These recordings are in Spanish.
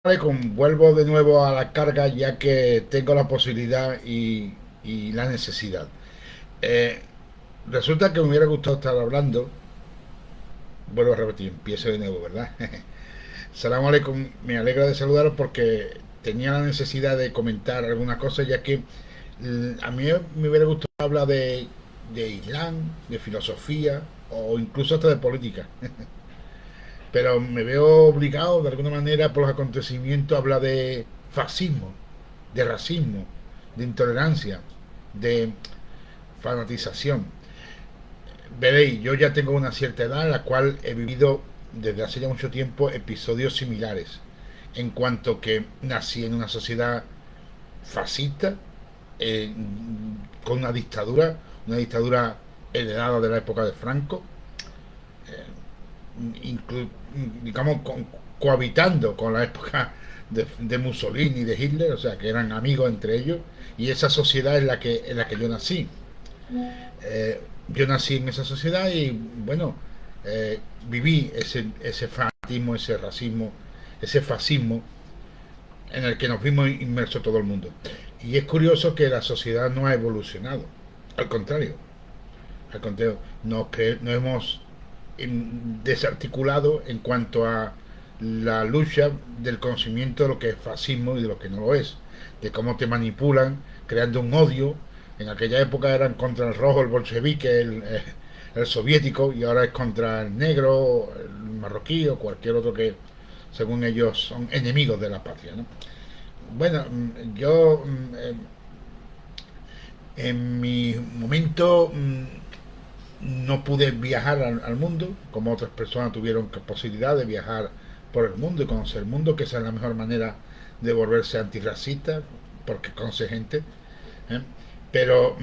Vuelvo de nuevo a la carga ya que tengo la posibilidad y la necesidad. Eh, Resulta que me hubiera gustado estar hablando, vuelvo a repetir, empiezo de nuevo, ¿verdad? Salam aleikum, me alegra de saludaros porque tenía la necesidad de comentar alguna cosa ya que a mí me hubiera gustado hablar de Islam, de filosofía o incluso hasta de política. Pero me veo obligado de alguna manera por los acontecimientos a hablar de fascismo, de racismo, de intolerancia, de fanatización. Veréis, yo ya tengo una cierta edad en la cual he vivido desde hace ya mucho tiempo episodios similares, en cuanto que nací en una sociedad fascista, eh, con una dictadura heredada de la época de Franco, inclu, digamos, cohabitando con la época de Mussolini y de Hitler, o sea, que eran amigos entre ellos, y esa sociedad en la que yo nací. Yo nací en esa sociedad y, bueno, viví ese fanatismo, ese racismo, ese fascismo en el que nos vimos inmersos todo el mundo. Y es curioso que la sociedad no ha evolucionado, al contrario, al contrario, nos hemos desarticulado en cuanto a la lucha del conocimiento de lo que es fascismo y de lo que no lo es, de cómo te manipulan creando un odio. En aquella época eran contra el rojo, el bolchevique, el soviético, y ahora es contra el negro, el marroquí o cualquier otro que según ellos son enemigos de la patria, ¿no? Bueno, yo en mi momento no pude viajar al mundo, como otras personas tuvieron posibilidad de viajar por el mundo y conocer el mundo, que esa es la mejor manera de volverse antirracista, porque conoce gente. ¿Eh? Pero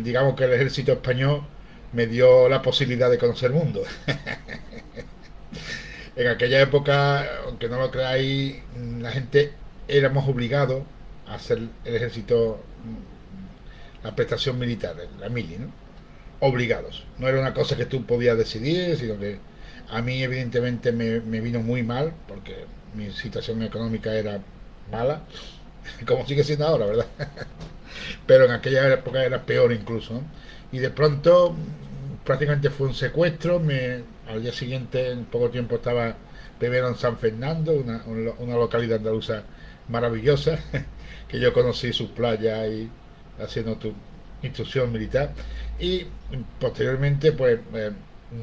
digamos que el ejército español me dio la posibilidad de conocer el mundo. En aquella época, aunque no lo creáis, la gente éramos obligados a hacer el ejército, la prestación militar, la mili, ¿no? Obligados. No era una cosa que tú podías decidir, sino que a mí evidentemente me vino muy mal, porque mi situación económica era mala, como sigue siendo ahora, ¿verdad? Pero en aquella época era peor incluso, ¿no? Y de pronto prácticamente fue un secuestro, al día siguiente en poco tiempo estaba primero en San Fernando, una localidad andaluza maravillosa, que yo conocí sus playas y haciendo tu instrucción militar, y posteriormente pues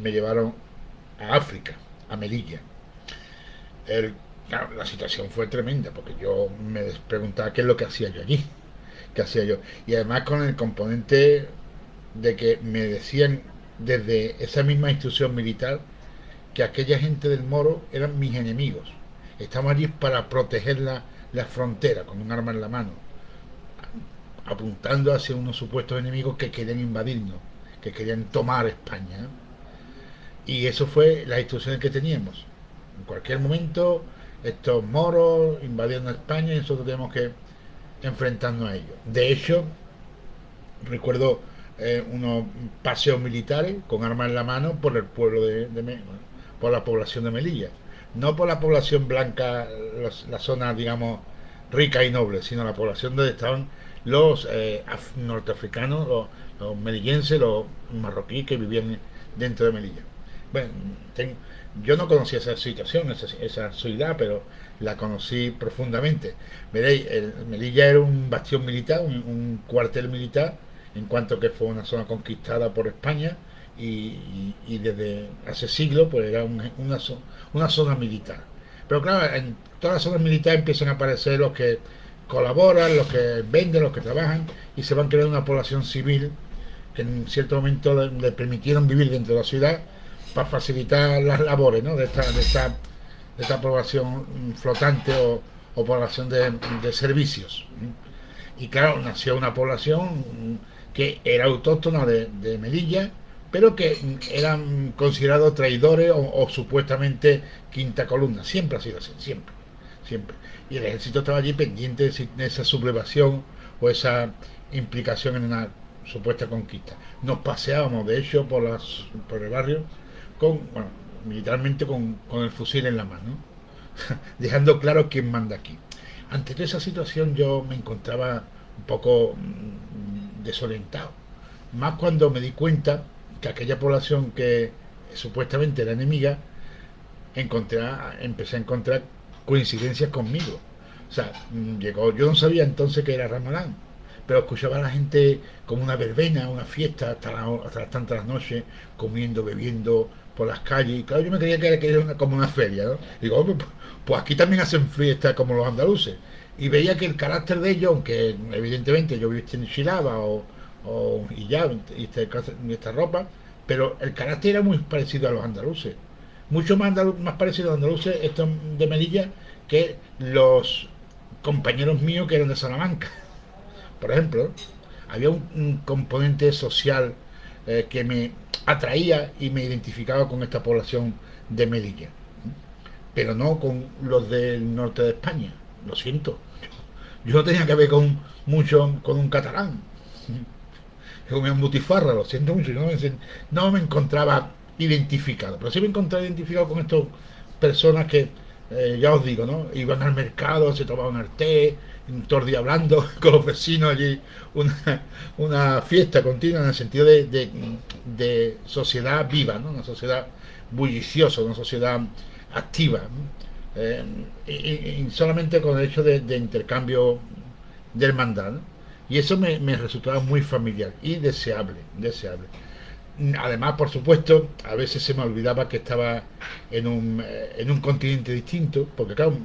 me llevaron a África, a Melilla. Claro, la situación fue tremenda porque yo me preguntaba qué es lo que hacía yo allí, qué hacía yo, y además con el componente de que me decían desde esa misma instrucción militar que aquella gente del Moro eran mis enemigos. Estamos allí para proteger la frontera con un arma en la mano, apuntando hacia unos supuestos enemigos que querían invadirnos, que querían tomar España. Y eso fue las instrucciones que teníamos. En cualquier momento, estos moros invadiendo España y nosotros tenemos que enfrentarnos a ellos. De hecho, recuerdo unos paseos militares con armas en la mano por el pueblo por la población de Melilla. No por la población blanca, la zona, digamos, rica y noble, sino la población donde estaban los norteafricanos, los melillenses, los marroquíes que vivían dentro de Melilla. Bueno, yo no conocía esa situación, esa ciudad, pero la conocí profundamente. Veréis, Melilla era un bastión militar, un cuartel militar, en cuanto que fue una zona conquistada por España y desde hace siglos pues era una zona militar. Pero claro, en todas las zonas militares empiezan a aparecer los que colaboran, los que venden, los que trabajan y se van creando una población civil que en cierto momento le permitieron vivir dentro de la ciudad para facilitar las labores, ¿no? De esta población flotante o población de servicios. Y claro, nació una población que era autóctona de Melilla, pero que eran considerados traidores o supuestamente quinta columna. Siempre ha sido así, siempre, siempre. Y el ejército estaba allí pendiente de esa sublevación o esa implicación en una supuesta conquista. Nos paseábamos, de hecho, por el barrio con, bueno, militarmente con el fusil en la mano, dejando claro quién manda aquí. Ante toda esa situación yo me encontraba un poco desorientado, más cuando me di cuenta que aquella población que supuestamente era enemiga, empecé a encontrar coincidencias conmigo. O sea, yo no sabía entonces que era Ramadán, pero escuchaba a la gente como una verbena, una fiesta, hasta las tantas noches, comiendo, bebiendo por las calles. Y claro, yo me creía que era como una feria, ¿no? Digo, "Hombre, pues aquí también hacen fiestas como los andaluces". Y veía que el carácter de ellos, aunque evidentemente yo vivía en Chilaba y ya, y esta ropa, pero el carácter era muy parecido a los andaluces. Mucho más parecido a los andaluces, estos de Melilla, que los compañeros míos que eran de Salamanca. Por ejemplo, había un componente social que me atraía y me identificaba con esta población de Melilla, pero no con los del norte de España. Lo siento. Yo no tenía que ver con mucho con un catalán. Con un butifarra, lo siento mucho. No me encontraba identificado, pero sí me encontraba identificado con estas personas que, ya os digo, ¿no? Iban al mercado, se tomaban el té, todo el día hablando con los vecinos allí, una fiesta continua en el sentido de sociedad viva, ¿no? Una sociedad bulliciosa, una sociedad activa, ¿no? Y solamente con el hecho de intercambio de hermandad, ¿no? Y eso me resultaba muy familiar y deseable. Además, por supuesto, a veces se me olvidaba que estaba en un continente distinto, porque claro,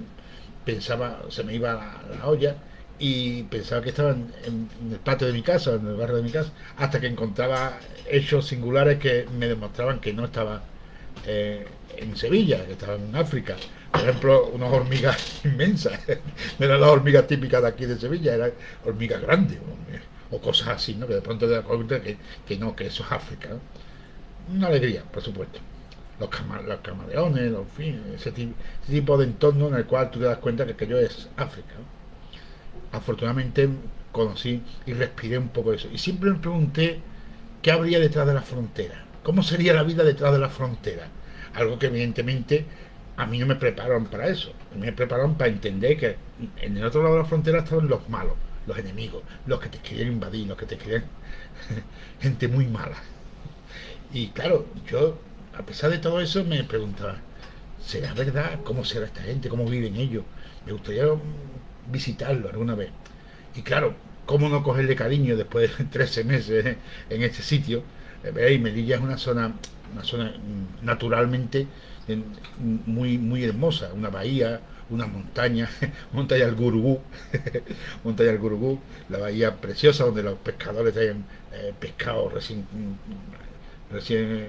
pensaba, se me iba la olla y pensaba que estaba en el patio de mi casa, en el barrio de mi casa, hasta que encontraba hechos singulares que me demostraban que no estaba en Sevilla, que estaba en África. Por ejemplo, unas hormigas inmensas, no eran las hormigas típicas de aquí de Sevilla, eran hormigas grandes, o cosas así, ¿no? Que de pronto te das cuenta que no, que eso es África, ¿no? Una alegría, por supuesto. Los camaleones, ese tipo de entorno en el cual tú te das cuenta que aquello es África, ¿no? Afortunadamente conocí y respiré un poco de eso. Y siempre me pregunté qué habría detrás de la frontera, cómo sería la vida detrás de la frontera. Algo que evidentemente a mí no me prepararon para eso. Me prepararon para entender que en el otro lado de la frontera estaban los malos, los enemigos, los que te querían invadir, los que te querían gente muy mala. Y claro, yo, a pesar de todo eso, me preguntaba, ¿será verdad? ¿Cómo será esta gente? ¿Cómo viven ellos? Me gustaría visitarlo alguna vez. Y claro, ¿cómo no cogerle cariño después de 13 meses en este sitio? Veis, Melilla es una zona naturalmente muy hermosa, una bahía, una montaña, montaña del Gurugú, montaña del Gurugú, la bahía preciosa donde los pescadores traen pescado recién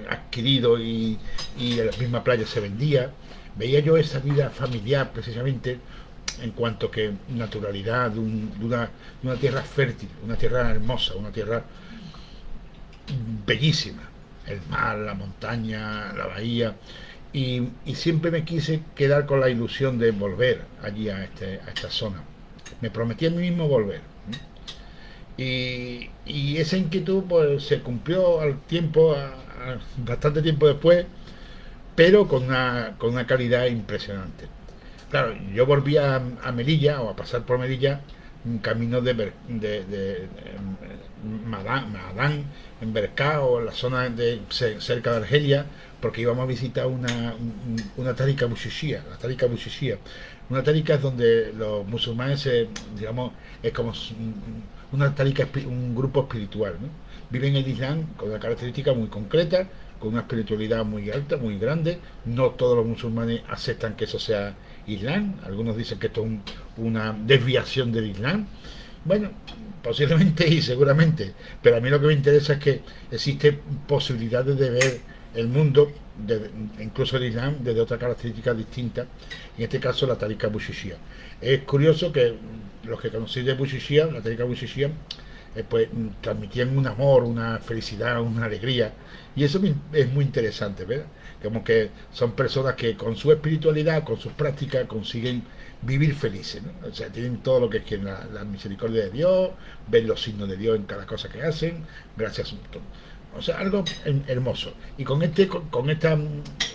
adquirido y en la misma playa se vendía. Veía yo esa vida familiar precisamente en cuanto que naturalidad de una tierra fértil, una tierra hermosa, una tierra bellísima, el mar, la montaña, la bahía, y siempre me quise quedar con la ilusión de volver allí a esta zona. Me prometí a mí mismo volver. Y esa inquietud pues se cumplió al tiempo, bastante tiempo después, pero con una calidad impresionante. Claro, yo volví a Melilla o a pasar por Melilla un camino de Madán, en Bercao, en la zona cerca de Argelia, porque íbamos a visitar una tarika bushishia, la tarika bushishia. Una tarika es donde los musulmanes, digamos, es como una tarika, un grupo espiritual, ¿no? Viven el Islam con una característica muy concreta, con una espiritualidad muy alta, muy grande. No todos los musulmanes aceptan que eso sea Islam. Algunos dicen que esto es una desviación del Islam. Bueno, posiblemente y seguramente, pero a mí lo que me interesa es que existe posibilidades de ver el mundo, incluso el Islam, desde otras características distintas, en este caso la tarika bushishia. Es curioso que los que conocí de bushishia, la tarika bushishia, pues transmitían un amor, una felicidad, una alegría, y eso es muy interesante, ¿verdad? Como que son personas que con su espiritualidad, con sus prácticas, consiguen vivir felices, ¿no? O sea, tienen todo lo que quieren, la misericordia de Dios, ven los signos de Dios en cada cosa que hacen, gracias a o sea, algo hermoso. Y con esta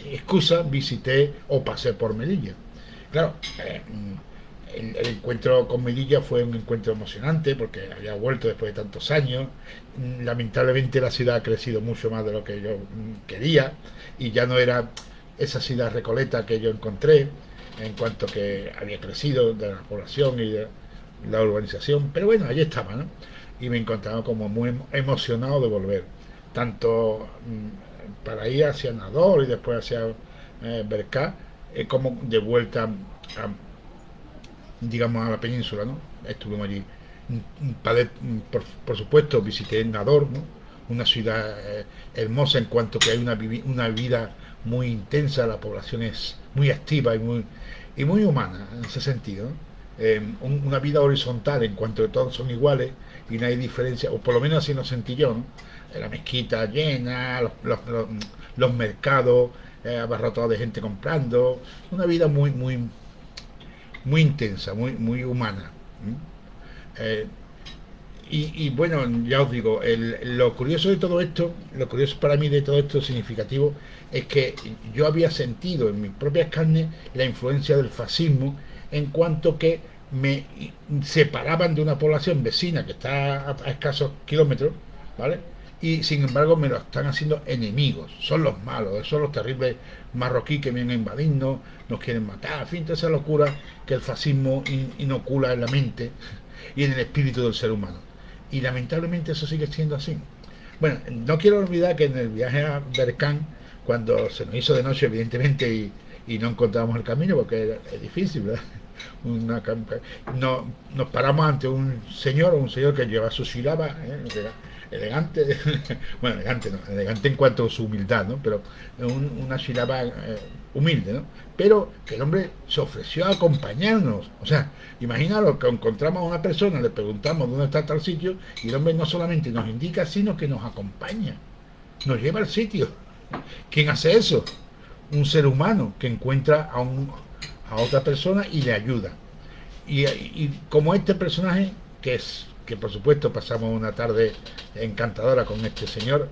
excusa visité o pasé por Melilla. Claro, el encuentro con Melilla fue un encuentro emocionante porque había vuelto después de tantos años. Lamentablemente la ciudad ha crecido mucho más de lo que yo quería y ya no era esa ciudad recoleta que yo encontré en cuanto que había crecido de la población y de la urbanización. Pero bueno, allí estaba, ¿no? Y me encontraba como muy emocionado de volver. Tanto para ir hacia Nador y después hacia Bercá, como de vuelta a, digamos, a la península, ¿no? Estuvimos allí. Por supuesto, visité Nador, ¿no? Una ciudad hermosa en cuanto que hay una vida muy intensa, la población es muy activa y muy humana en ese sentido, ¿no? Una vida horizontal en cuanto que todos son iguales y no hay diferencia, o por lo menos así lo sentí yo, ¿no? La mezquita llena, los mercados abarrotados de gente comprando, una vida muy intensa, muy humana. Eh, bueno, ya os digo, lo curioso de todo esto, lo curioso para mí de todo esto significativo, es que yo había sentido en mis propias carnes la influencia del fascismo en cuanto que me separaban de una población vecina que está a escasos kilómetros, ¿vale? Y sin embargo me lo están haciendo enemigos, son los malos, son los terribles marroquíes que vienen a invadirnos, nos quieren matar, en fin, toda esa locura que el fascismo inocula en la mente y en el espíritu del ser humano. Y lamentablemente eso sigue siendo así. Bueno, no quiero olvidar que en el viaje a Berkán, cuando se nos hizo de noche, evidentemente, y no encontrábamos el camino, porque es difícil, ¿verdad? Una, no, nos paramos ante un señor que lleva su sílaba, elegante, bueno, elegante no, elegante en cuanto a su humildad, ¿no? Pero una sílaba humilde, ¿no? Pero que el hombre se ofreció a acompañarnos. O sea, imaginaros que encontramos a una persona, le preguntamos dónde está tal sitio, y el hombre no solamente nos indica, sino que nos acompaña, nos lleva al sitio. ¿Quién hace eso? Un ser humano que encuentra a otra persona y le ayuda. Y como este personaje, que por supuesto pasamos una tarde encantadora con este señor,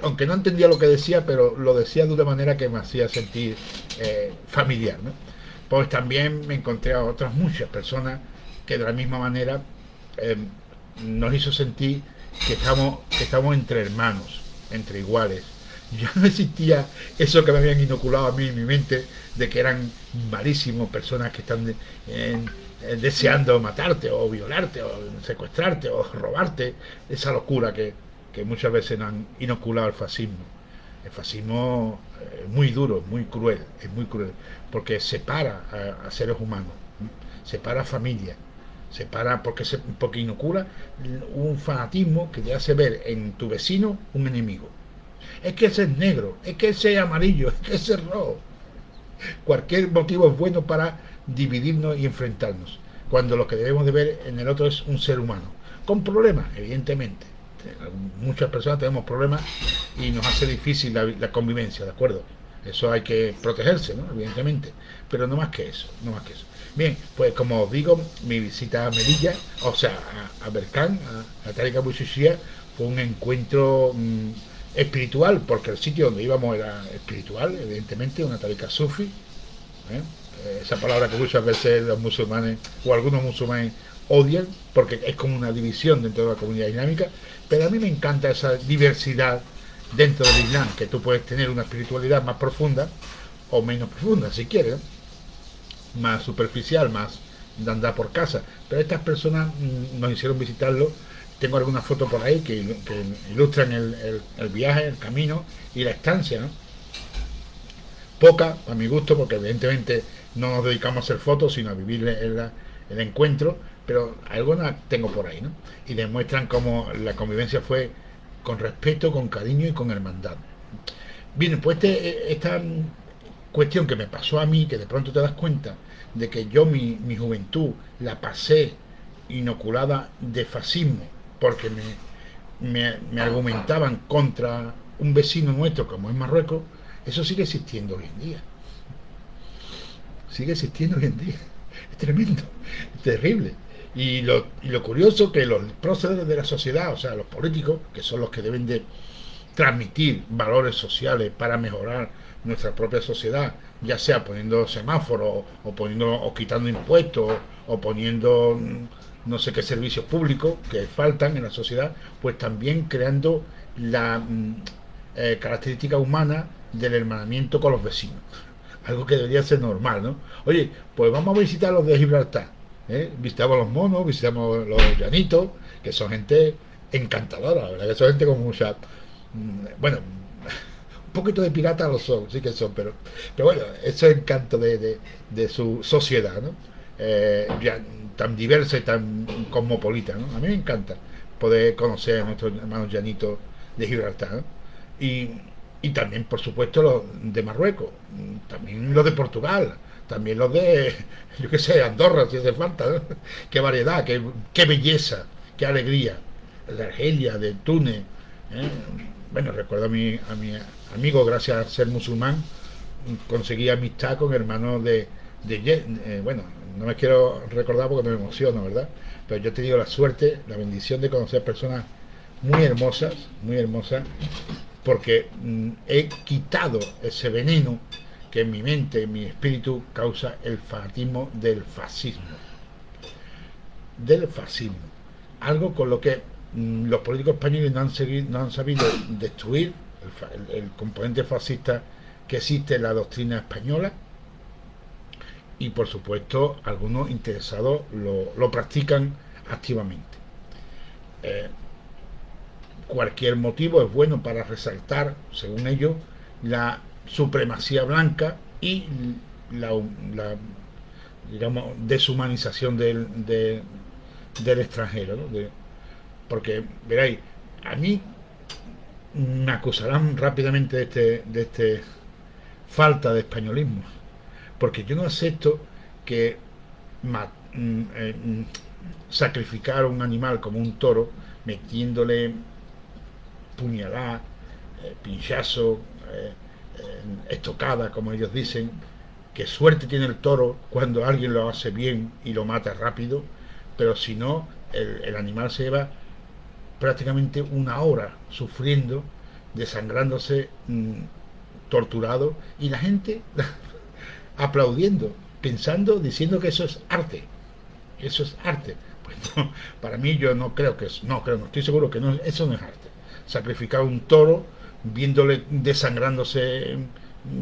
aunque no entendía lo que decía, pero lo decía de una manera que me hacía sentir familiar, ¿no? Pues también me encontré a otras muchas personas que de la misma manera eh, nos hizo sentir que estamos entre hermanos, entre iguales. Ya no existía eso que me habían inoculado a mí en mi mente de que eran malísimos, personas que están deseando matarte o violarte o secuestrarte o robarte, esa locura que muchas veces nos han inoculado el fascismo. El fascismo es muy duro, es muy cruel, porque separa a seres humanos, separa a familias, separa porque inocula un fanatismo que te hace ver en tu vecino un enemigo. Es que ese es negro, es que ese es amarillo, es que ese es rojo. Cualquier motivo es bueno para dividirnos y enfrentarnos, cuando lo que debemos de ver en el otro es un ser humano, con problemas, evidentemente. Muchas personas tenemos problemas y nos hace difícil la convivencia, ¿de acuerdo? Eso hay que protegerse, ¿no? Evidentemente, pero no más que eso, no más que eso. Bien, pues como os digo, mi visita a Melilla, o sea, a Berkán, a Tariqa Bouchouchia, fue un encuentro espiritual, porque el sitio donde íbamos era espiritual, evidentemente, una tariqa sufi, esa palabra que muchas veces los musulmanes o algunos musulmanes odian, porque es como una división dentro de la comunidad islámica, pero a mí me encanta esa diversidad dentro del Islam, que tú puedes tener una espiritualidad más profunda o menos profunda, si quieres, más superficial, más de andar por casa, pero estas personas nos hicieron visitarlo. Tengo algunas fotos por ahí que ilustran el viaje, el camino y la estancia, ¿no? Poca, a mi gusto, porque evidentemente no nos dedicamos a hacer fotos, sino a vivir el encuentro, pero algunas tengo por ahí, ¿no? Y demuestran cómo la convivencia fue con respeto, con cariño y con hermandad. Bien, pues esta cuestión que me pasó a mí, que de pronto te das cuenta de que yo mi juventud la pasé inoculada de fascismo, porque me argumentaban contra un vecino nuestro como es Marruecos, eso sigue existiendo hoy en día. Sigue existiendo hoy en día. Es tremendo, es terrible. Y lo curioso que los próceres de la sociedad, o sea, los políticos, que son los que deben de transmitir valores sociales para mejorar nuestra propia sociedad, ya sea poniendo semáforos o poniendo o quitando impuestos o poniendo no sé qué servicios públicos que faltan en la sociedad, pues también creando la característica humana del hermanamiento con los vecinos. Algo que debería ser normal, ¿no? Oye, pues vamos a visitar los de Gibraltar. Visitamos los monos, visitamos los llanitos, que son gente encantadora, la verdad que son gente con mucha... Bueno, un poquito de pirata lo son, sí que son, pero bueno, ese encanto de su sociedad, ¿no? Ya, tan diversa y tan cosmopolita, ¿no? A mí me encanta poder conocer a nuestros hermanos llanitos de Gibraltar, ¿no? Y también, por supuesto, los de Marruecos, también los de Portugal, también los de, yo qué sé, Andorra, si hace falta, ¿no? Qué variedad, qué belleza, qué alegría. De Argelia, de Túnez. ¿eh? Bueno, recuerdo a mi amigo, gracias a ser musulmán, conseguí amistad con hermanos bueno, no me quiero recordar porque me emociono, ¿verdad? Pero yo he tenido la suerte, la bendición de conocer personas muy hermosas, porque he quitado ese veneno que en mi mente, en mi espíritu, causa el fanatismo del fascismo. Algo con lo que los políticos españoles no han sabido destruir el componente fascista que existe en la doctrina española, y por supuesto algunos interesados lo practican activamente. Eh, Cualquier motivo es bueno para resaltar, según ellos, la supremacía blanca y la digamos, deshumanización del extranjero, ¿no? Porque, veréis, a mí me acusarán rápidamente de este falta de españolismo, porque yo no acepto que sacrificar a un animal como un toro, metiéndole puñalada, pinchazo, estocada, como ellos dicen, que suerte tiene el toro cuando alguien lo hace bien y lo mata rápido, pero si no, el animal se lleva prácticamente una hora sufriendo, desangrándose, torturado, y la gente aplaudiendo, pensando, diciendo que eso es arte. Eso es arte. Pues no, para mí yo no creo que es, no estoy seguro que no, eso no es arte. Sacrificar un toro, viéndole desangrándose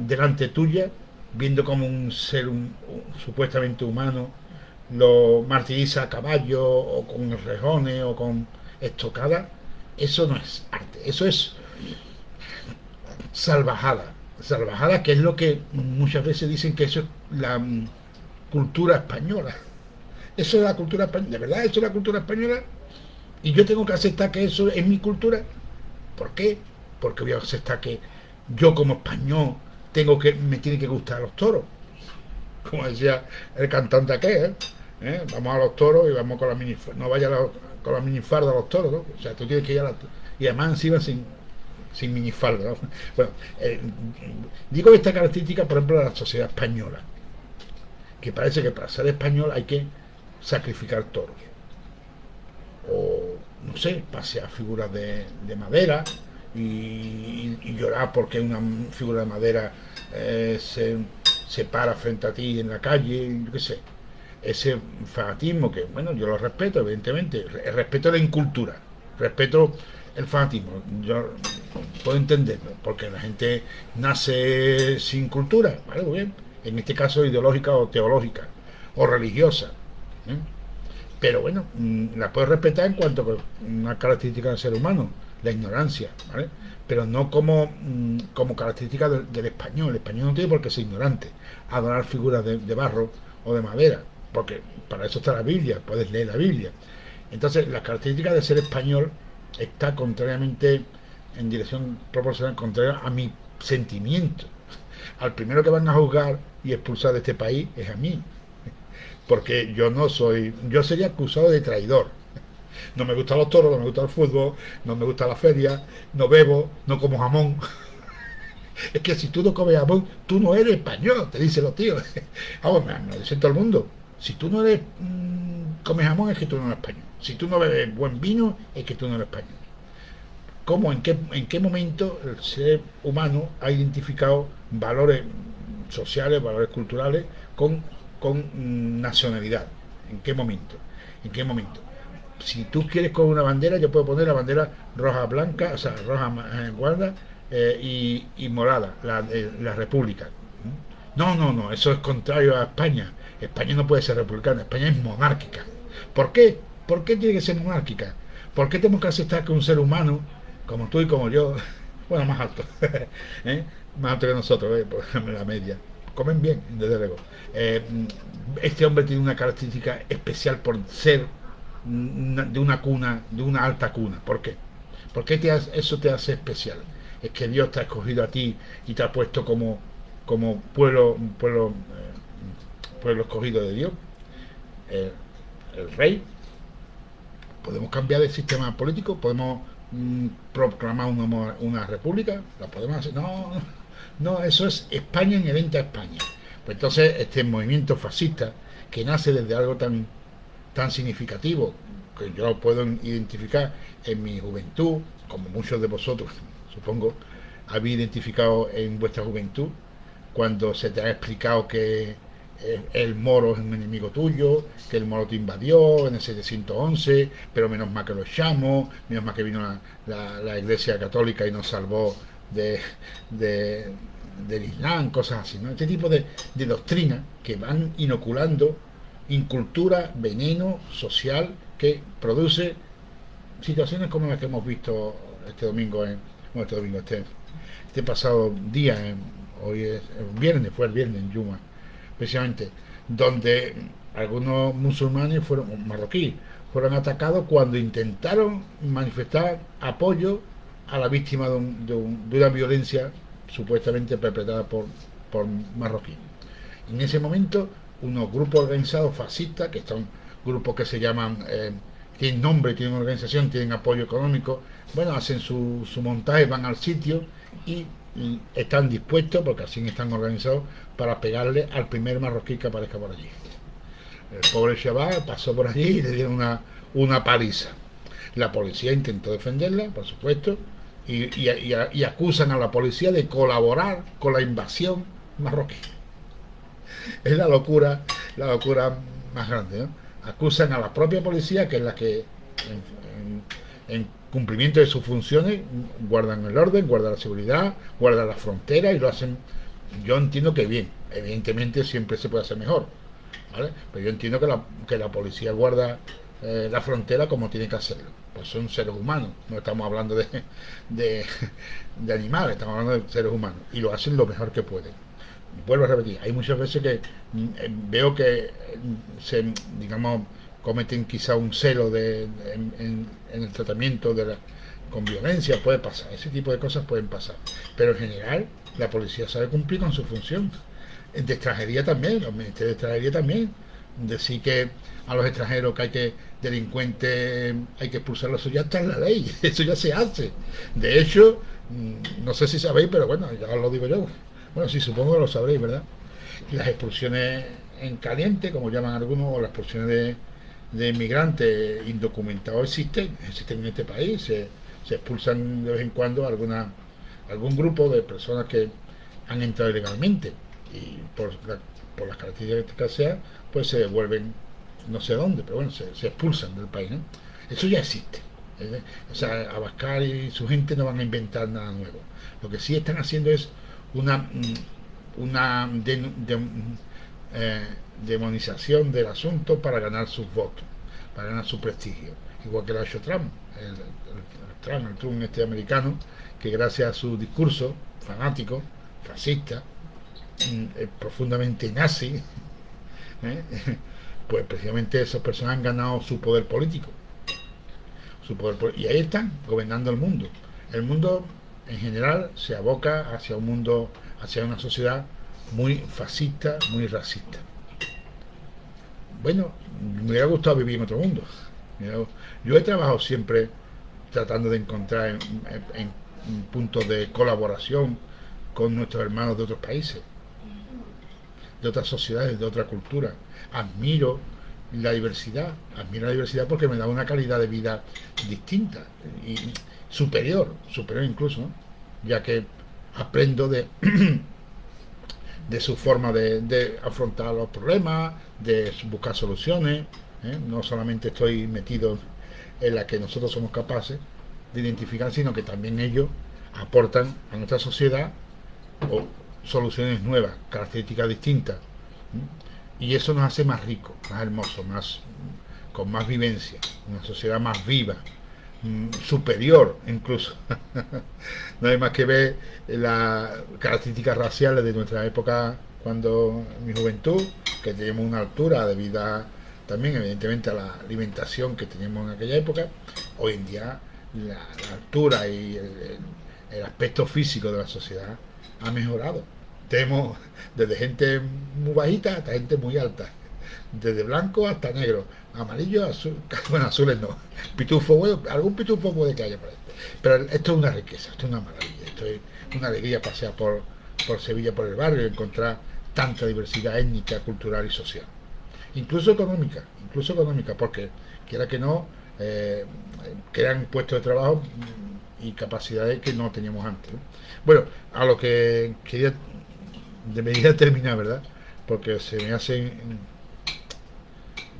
delante tuya, viendo como un ser supuestamente humano lo martiriza a caballo o con rejones o con estocada, eso no es arte, eso es salvajada. Salvajada, que es lo que muchas veces dicen que eso es la cultura española. Eso es la cultura española, de verdad, eso es la cultura española, y yo tengo que aceptar que eso es mi cultura. ¿Por qué? Porque voy a aceptar que yo como español me tiene que gustar los toros, como decía el cantante aquel, vamos a los toros y vamos con la no vaya con la minifarda a los toros, ¿no? O sea, tú tienes que ir y además encima sin minifalda, ¿no? Bueno, digo esta característica, por ejemplo, de la sociedad española, que parece que para ser español hay que sacrificar toros, o no sé, pasear figuras de madera y llorar porque una figura de madera se para frente a ti en la calle, yo qué sé. Ese fanatismo que, bueno, yo lo respeto, evidentemente, respeto la incultura, respeto el fanatismo, yo puedo entenderlo, porque la gente nace sin cultura, ¿vale? Muy bien, en este caso ideológica o teológica o religiosa, ¿eh? Pero bueno, la puedes respetar en cuanto a una característica del ser humano, la ignorancia, ¿vale? Pero no como característica del español. El español no tiene por qué ser ignorante, adorar figuras de barro o de madera, porque para eso está la Biblia, puedes leer la Biblia. Entonces, la característica de ser español está contrariamente, en dirección proporcional, contraria a mi sentimiento. Al primero que van a juzgar y expulsar de este país es a mí, porque yo sería acusado de traidor. No me gustan los toros, no me gusta el fútbol, no me gusta la feria, no bebo, no como jamón. Es que si tú no comes jamón, tú no eres español, te dicen los tíos. Vamos, me lo dicen todo el mundo. Si tú no eres comes jamón, es que tú no eres español. Si tú no bebes buen vino, es que tú no eres español. ¿Cómo, en qué momento el ser humano ha identificado valores sociales, valores culturales, con nacionalidad. ¿En qué momento? ¿En qué momento? Si tú quieres con una bandera, yo puedo poner la bandera roja, blanca, o sea, roja guarda y morada, la república. No, no, no, eso es contrario a España. España no puede ser republicana, España es monárquica. ¿Por qué? ¿Por qué tiene que ser monárquica? ¿Por qué tenemos que aceptar que un ser humano, como tú y como yo, bueno, más alto, ¿eh? Más alto que nosotros, por ejemplo, la media, comen bien, desde luego. Eh, este hombre tiene una característica especial por ser de una cuna, de una alta cuna. ¿Por qué? ¿Por qué eso te hace especial? Es que Dios te ha escogido a ti y te ha puesto como pueblo escogido de Dios, el, el rey. Podemos cambiar de sistema político, podemos proclamar una república, la podemos hacer. No, no, eso es España inherente a España. Pues entonces este movimiento fascista, que nace desde algo tan significativo, que yo lo puedo identificar en mi juventud, como muchos de vosotros, supongo, habéis identificado en vuestra juventud, cuando se te ha explicado que el moro es un enemigo tuyo, que el moro te invadió en el 711, pero menos mal que lo echamos, menos mal que vino la Iglesia Católica y nos salvó de, de, del Islam, cosas así, ¿no? Este tipo de doctrinas que van inoculando incultura, veneno social que produce situaciones como las que hemos visto este domingo, este pasado día, hoy es viernes, fue el viernes en Yuma, precisamente, donde algunos musulmanes marroquíes, fueron atacados cuando intentaron manifestar apoyo a la víctima de una violencia supuestamente perpetrada por marroquíes. En ese momento, unos grupos organizados fascistas, que son grupos que se llaman, tienen nombre, tienen organización, tienen apoyo económico, bueno, hacen su montaje, van al sitio y están dispuestos, porque así están organizados, para pegarle al primer marroquí que aparezca por allí. El pobre chaval pasó por allí y le dieron una paliza. La policía intentó defenderla, por supuesto, y acusan a la policía de colaborar con la invasión marroquí. Es la locura más grande, ¿no? Acusan a la propia policía, que es la que en cumplimiento de sus funciones guardan el orden, guardan la seguridad, guardan la frontera y lo hacen. Yo entiendo que bien, evidentemente siempre se puede hacer mejor, ¿vale? Pero yo entiendo que la policía guarda la frontera como tiene que hacerlo, pues son seres humanos, no estamos hablando de, de animales, estamos hablando de seres humanos y lo hacen lo mejor que pueden. Vuelvo a repetir, hay muchas veces que veo que se, digamos, cometen quizá un celo en el tratamiento con violencia, puede pasar, ese tipo de cosas pueden pasar, pero en general la policía sabe cumplir con su función. De extranjería también, los ministerios de extranjería también, decir que a los extranjeros que hay que delincuentes hay que expulsarlos, eso ya está en la ley, eso ya se hace. De hecho, no sé si sabéis, pero bueno, ya os lo digo yo. Bueno, sí, supongo que lo sabréis, ¿verdad? Las expulsiones en caliente, como llaman algunos, o las expulsiones de inmigrantes indocumentados existen en este país. Se expulsan de vez en cuando algún grupo de personas que han entrado ilegalmente y por las características que sean, pues se devuelven no sé dónde, pero bueno, se expulsan del país, ¿no? Eso ya existe. O sea, Abascal y su gente no van a inventar nada nuevo. Lo que sí están haciendo es una, una demonización del asunto para ganar sus votos, para ganar su prestigio, igual que lo ha hecho Trump, el Trump este americano, que gracias a su discurso fanático, fascista, profundamente nazi, ¿eh? Pues precisamente esas personas han ganado su poder político, y ahí están gobernando el mundo en general se aboca hacia un mundo, hacia una sociedad muy fascista, muy racista. Bueno, me hubiera gustado vivir en otro mundo. Yo he trabajado siempre tratando de encontrar en puntos de colaboración con nuestros hermanos de otros países, de otras sociedades, de otra cultura. Admiro la diversidad porque me da una calidad de vida distinta y superior incluso, ¿no? Ya que aprendo de su forma de afrontar los problemas, de buscar soluciones. No solamente estoy metido en la que nosotros somos capaces de identificar, sino que también ellos aportan a nuestra sociedad o soluciones nuevas, características distintas. Y eso nos hace más ricos, más hermosos, más, con más vivencia, una sociedad más viva, superior incluso. No hay más que ver las características raciales de nuestra época, cuando en mi juventud, que teníamos una altura debido también evidentemente a la alimentación que teníamos en aquella época. Hoy en día la altura y el aspecto físico de la sociedad ha mejorado. Tenemos desde gente muy bajita hasta gente muy alta, desde blanco hasta negro, amarillo, azul, bueno, azules no, pitufo, bueno, algún pitufo puede que haya por ahí. Pero esto es una riqueza, esto es una maravilla, esto es una alegría pasear por Sevilla, por el barrio, y encontrar tanta diversidad étnica, cultural y social. Incluso económica, porque quiera que no, crean puestos de trabajo y capacidades que no teníamos antes, ¿no? Bueno, a lo que quería, debería terminar, ¿verdad? Porque se me hace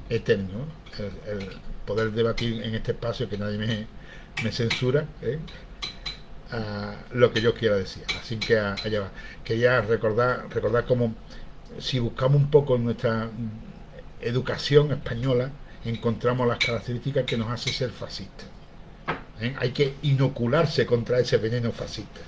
eterno, ¿no? El poder debatir en este espacio, que nadie me censura, a lo que yo quiera decir. Así que allá va. Quería recordar cómo, si buscamos un poco en nuestra educación española, encontramos las características que nos hace ser fascistas. Hay que inocularse contra ese veneno fascista,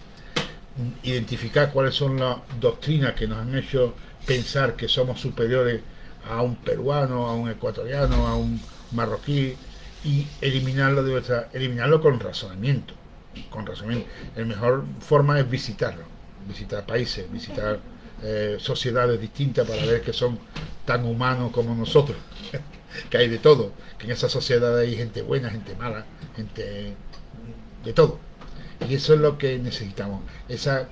identificar cuáles son las doctrinas que nos han hecho pensar que somos superiores a un peruano, a un ecuatoriano, a un marroquí, y eliminarlo con razonamiento. La mejor forma es visitar países, visitar sociedades distintas, para ver que son tan humanos como nosotros, que hay de todo, que en esa sociedad hay gente buena, gente mala, gente de todo. Y eso es lo que necesitamos, esa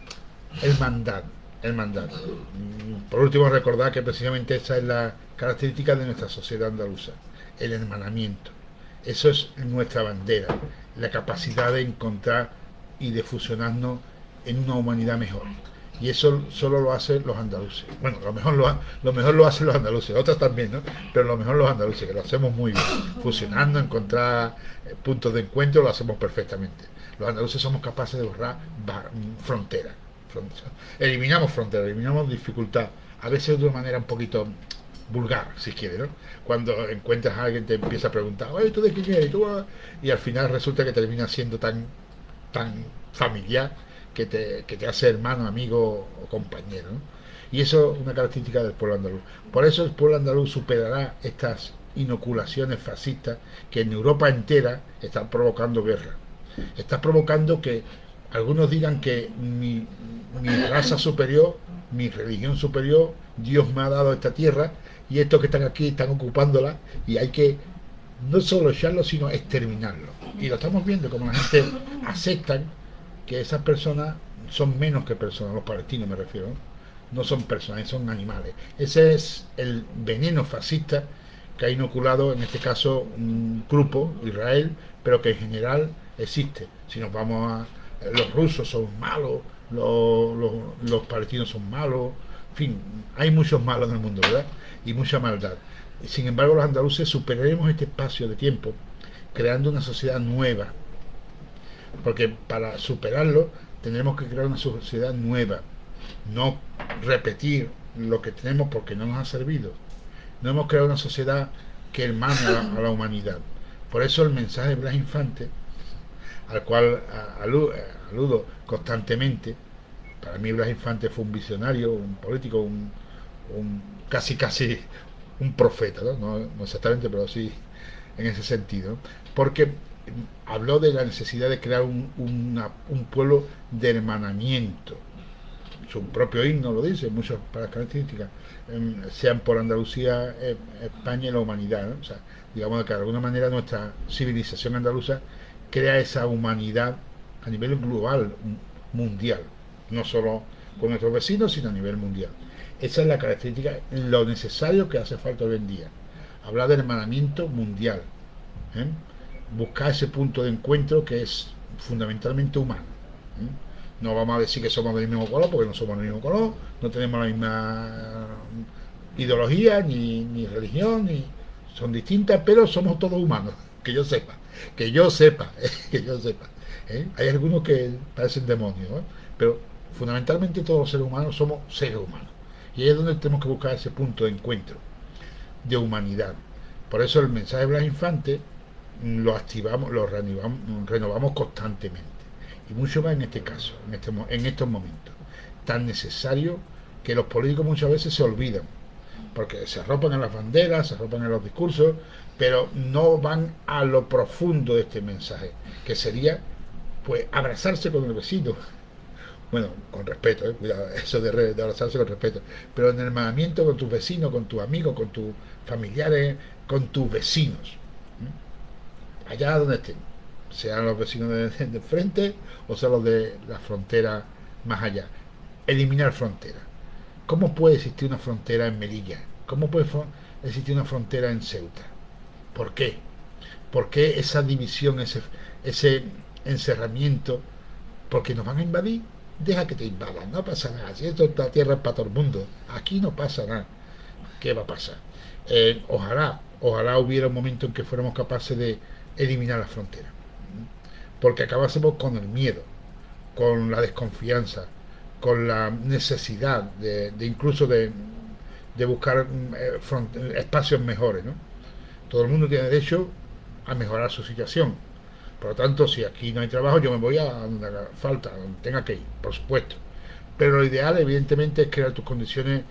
hermandad. Por último, recordar que precisamente esa es la característica de nuestra sociedad andaluza, el hermanamiento. Eso es nuestra bandera, la capacidad de encontrar y de fusionarnos en una humanidad mejor. Y eso solo lo hacen los andaluces. Bueno, lo mejor lo hacen los andaluces, otros también, ¿no? Pero lo mejor los andaluces, que lo hacemos muy bien. Fusionando, encontrar puntos de encuentro, lo hacemos perfectamente. Los andaluces somos capaces de borrar fronteras. Eliminamos fronteras, eliminamos dificultad. A veces de una manera un poquito vulgar, si quieres, ¿no? Cuando encuentras a alguien, te empieza a preguntar, oye, ¿tú de quién eres? Y al final resulta que termina siendo tan familiar, que te hace hermano, amigo o compañero, ¿no? Y eso es una característica del pueblo andaluz. Por eso el pueblo andaluz superará estas inoculaciones fascistas que en Europa entera están provocando guerra. Está provocando que algunos digan que mi raza superior, mi religión superior, Dios me ha dado esta tierra, y estos que están aquí están ocupándola, y hay que no solo echarlo, sino exterminarlo. Y lo estamos viendo, como la gente aceptan que esas personas son menos que personas, los palestinos me refiero, no son personas, son animales. Ese es el veneno fascista que ha inoculado, en este caso, un grupo, Israel, pero que en general existe. Si nos vamos a... Los rusos son malos, los palestinos son malos, en fin, hay muchos malos en el mundo, ¿verdad? Y mucha maldad. Sin embargo, los andaluces superaremos este espacio de tiempo creando una sociedad nueva, porque para superarlo tendremos que crear una sociedad nueva, no repetir lo que tenemos porque no nos ha servido. No hemos creado una sociedad que hermane a la humanidad. Por eso el mensaje de Blas Infante, al cual aludo constantemente. Para mí Blas Infante fue un visionario, un político, un casi un profeta, ¿no? No exactamente, pero sí en ese sentido, porque habló de la necesidad de crear un pueblo de hermanamiento. Su propio himno lo dice, muchas características, sean por Andalucía, España y la humanidad, ¿no? O sea, digamos que de alguna manera nuestra civilización andaluza crea esa humanidad a nivel global, mundial, no solo con nuestros vecinos, sino a nivel mundial. Esa es la característica, lo necesario que hace falta hoy en día. Hablar de hermanamiento mundial, buscar ese punto de encuentro que es fundamentalmente humano, No vamos a decir que somos del mismo color, porque no somos del mismo color, no tenemos la misma ideología, ni religión, ni son distintas, pero somos todos humanos, que yo sepa, que yo sepa, que yo sepa. Hay algunos que parecen demonios, ¿eh? Pero fundamentalmente todos los seres humanos somos seres humanos. Y ahí es donde tenemos que buscar ese punto de encuentro, de humanidad. Por eso el mensaje de Blas Infante lo activamos, lo renovamos constantemente. Y mucho más en este caso, en estos momentos. Tan necesario que los políticos muchas veces se olvidan. Porque se arropan en las banderas, se arropan en los discursos, pero no van a lo profundo de este mensaje, que sería pues abrazarse con el vecino. Bueno, con respeto, cuidado, eso de abrazarse con respeto, pero en el hermanamiento con tus vecinos, con tus amigos, con tus familiares, con tus vecinos, allá donde estén, sean los vecinos de frente o sean los de la frontera más allá. Eliminar fronteras. ¿Cómo puede existir una frontera en Melilla? ¿Cómo puede existir una frontera en Ceuta? ¿Por qué? ¿Por qué esa división, ese encerramiento? Porque nos van a invadir. Deja que te invadan, no pasa nada. Si esto, esta tierra es para todo el mundo, aquí no pasa nada. ¿Qué va a pasar? Ojalá hubiera un momento en que fuéramos capaces de eliminar las fronteras. Porque acabásemos con el miedo, con la desconfianza, con la necesidad de incluso de buscar espacios mejores, ¿no? Todo el mundo tiene derecho a mejorar su situación. Por lo tanto, si aquí no hay trabajo, yo me voy a donde haga falta, a donde tenga que ir, por supuesto. Pero lo ideal, evidentemente, es crear tus condiciones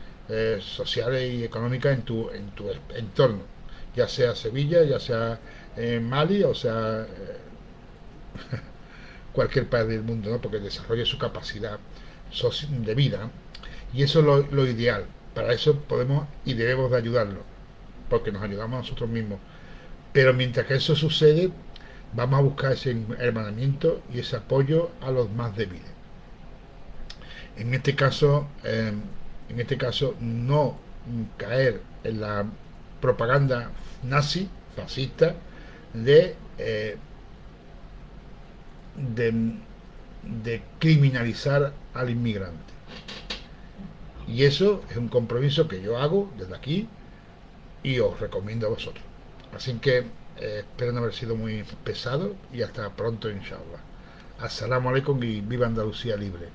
sociales y económicas en tu entorno, ya sea Sevilla, ya sea Mali, o sea cualquier país del mundo, ¿no? Porque desarrolle su capacidad de vida, ¿no? Y eso es lo ideal. Para eso podemos y debemos de ayudarlo, porque nos ayudamos a nosotros mismos. Pero mientras que eso sucede, vamos a buscar ese hermanamiento y ese apoyo a los más débiles. En este caso, no caer en la propaganda nazi, fascista, de, eh, de, de criminalizar al inmigrante. Y eso es un compromiso que yo hago desde aquí y os recomiendo a vosotros. Así que espero no haber sido muy pesado y hasta pronto, inshallah. Assalamu alaikum y viva Andalucía libre.